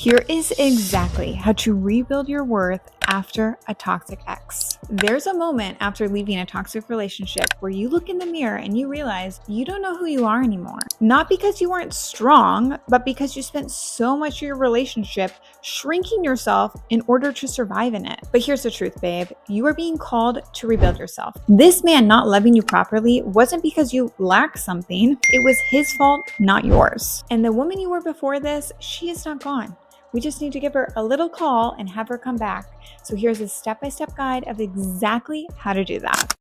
Here is exactly how to rebuild your worth after a toxic ex. There's a moment after leaving a toxic relationship where you look in the mirror and you realize you don't know who you are anymore. Not because you weren't strong, but because you spent so much of your relationship shrinking yourself in order to survive in it. But here's the truth, babe. You are being called to rebuild yourself. This man not loving you properly wasn't because you lacked something. It was his fault, not yours. And the woman you were before this, she is not gone. We just need to give her a little call and have her come back. So here's a step-by-step guide of exactly how to do that.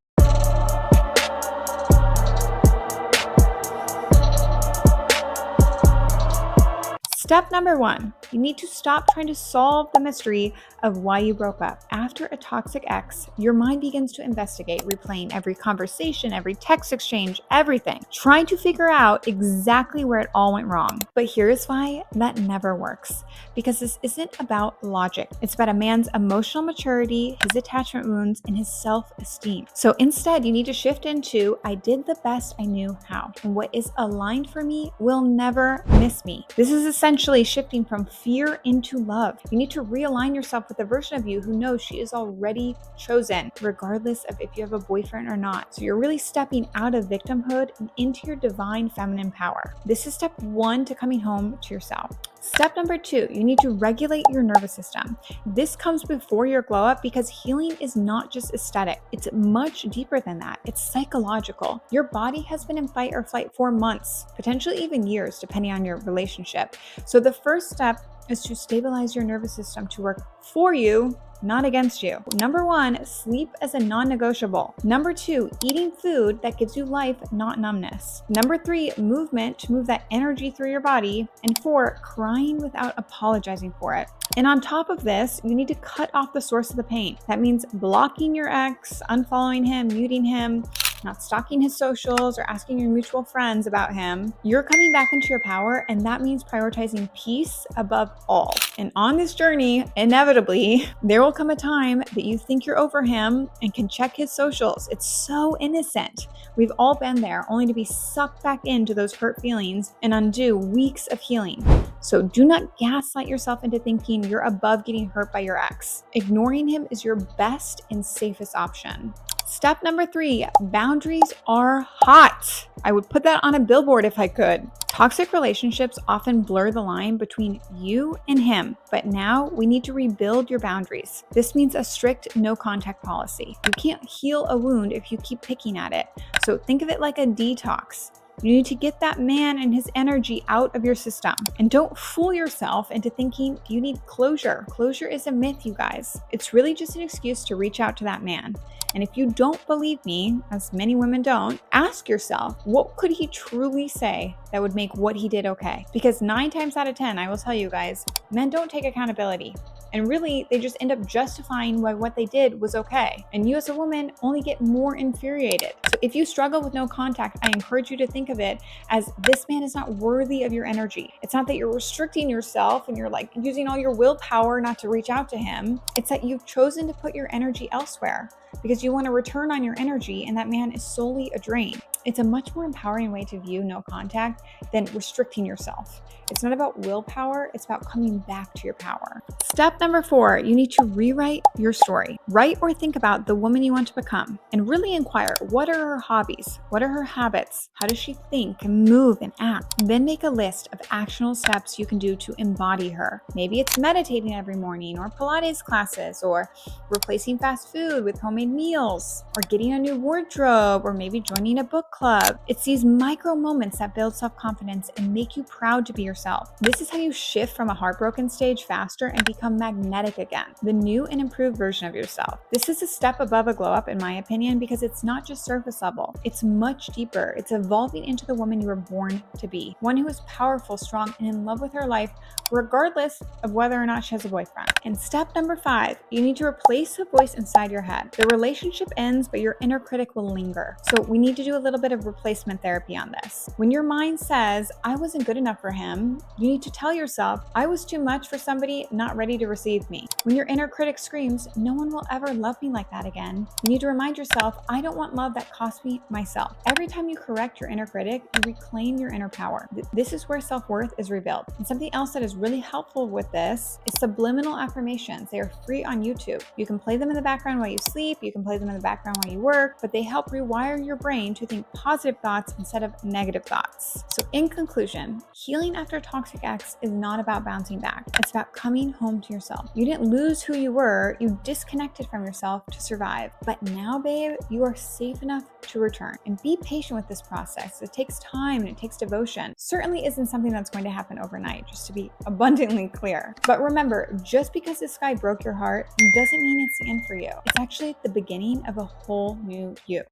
Step number 1, you need to stop trying to solve the mystery of why you broke up. After a toxic ex, your mind begins to investigate, replaying every conversation, every text exchange, everything, trying to figure out exactly where it all went wrong. But here is why that never works. Because this isn't about logic. It's about a man's emotional maturity, his attachment wounds, and his self-esteem. So instead, you need to shift into, I did the best I knew how. And what is aligned for me will never miss me. This is essentially shifting from fear into love. You need to realign yourself with the version of you who knows she is already chosen, regardless of if you have a boyfriend or not. So you're really stepping out of victimhood and into your divine feminine power. This is step 1 to coming home to yourself. Step number 2, you need to regulate your nervous system. This comes before your glow up because healing is not just aesthetic. It's much deeper than that. It's psychological. Your body has been in fight or flight for months, potentially even years, depending on your relationship. So the first step is to stabilize your nervous system to work for you, not against you. Number 1, sleep as a non-negotiable. Number 2, eating food that gives you life, not numbness. Number 3, movement to move that energy through your body. And 4, crying without apologizing for it. And on top of this, you need to cut off the source of the pain. That means blocking your ex, unfollowing him, muting him, not stalking his socials or asking your mutual friends about him. You're coming back into your power, and that means prioritizing peace above all. And on this journey, inevitably, there will come a time that you think you're over him and can check his socials. It's so innocent. We've all been there, only to be sucked back into those hurt feelings and undo weeks of healing. So do not gaslight yourself into thinking you're above getting hurt by your ex. Ignoring him is your best and safest option. Step number 3, boundaries are hot. I would put that on a billboard if I could. Toxic relationships often blur the line between you and him, but now we need to rebuild your boundaries. This means a strict no contact policy. You can't heal a wound if you keep picking at it. So think of it like a detox. You need to get that man and his energy out of your system. And don't fool yourself into thinking you need closure. Closure is a myth, you guys. It's really just an excuse to reach out to that man. And if you don't believe me, as many women don't, ask yourself, what could he truly say that would make what he did okay? Because 9 times out of 10, I will tell you guys, men don't take accountability. And really, they just end up justifying why what they did was okay. And you as a woman only get more infuriated. So if you struggle with no contact, I encourage you to think of it as this man is not worthy of your energy. It's not that you're restricting yourself and you're like using all your willpower not to reach out to him. It's that you've chosen to put your energy elsewhere because you want to return on your energy, and that man is solely a drain. It's a much more empowering way to view no contact than restricting yourself. It's not about willpower, it's about coming back to your power. Step number 4, you need to rewrite your story. Write or think about the woman you want to become and really inquire, what are her hobbies? What are her habits? How does she think and move and act? Then make a list of actionable steps you can do to embody her. Maybe it's meditating every morning, or Pilates classes, or replacing fast food with homemade meals, or getting a new wardrobe, or maybe joining a book club. It's these micro moments that build self-confidence and make you proud to be yourself. This is how you shift from a heartbroken stage faster and become magnetic again, the new and improved version of yourself. This is a step above a glow up, in my opinion, because it's not just surface level. It's much deeper. It's evolving into the woman you were born to be, one who is powerful, strong, and in love with her life, regardless of whether or not she has a boyfriend. And step number 5, you need to replace the voice inside your head. The relationship ends, but your inner critic will linger. So we need to do a little bit of replacement therapy on this. When your mind says, I wasn't good enough for him, you need to tell yourself, I was too much for somebody not ready to receive me. When your inner critic screams, no one will ever love me like that again, you need to remind yourself, I don't want love that cost me myself. Every time you correct your inner critic, you reclaim your inner power. This is where self-worth is rebuilt. And something else that is really helpful with this is subliminal affirmations. They are free on YouTube. You can play them in the background while you sleep, you can play them in the background while you work, but they help rewire your brain to think positive thoughts instead of negative thoughts. So in conclusion, healing after a toxic ex is not about bouncing back. It's about coming home to yourself. You didn't lose who you were, you disconnected from yourself to survive. But now, babe, you are safe enough to return. And be patient with this process. It takes time and it takes devotion. Certainly isn't something that's going to happen overnight, just to be abundantly clear. But remember, just because this guy broke your heart doesn't mean it's the end for you. It's actually the beginning of a whole new you.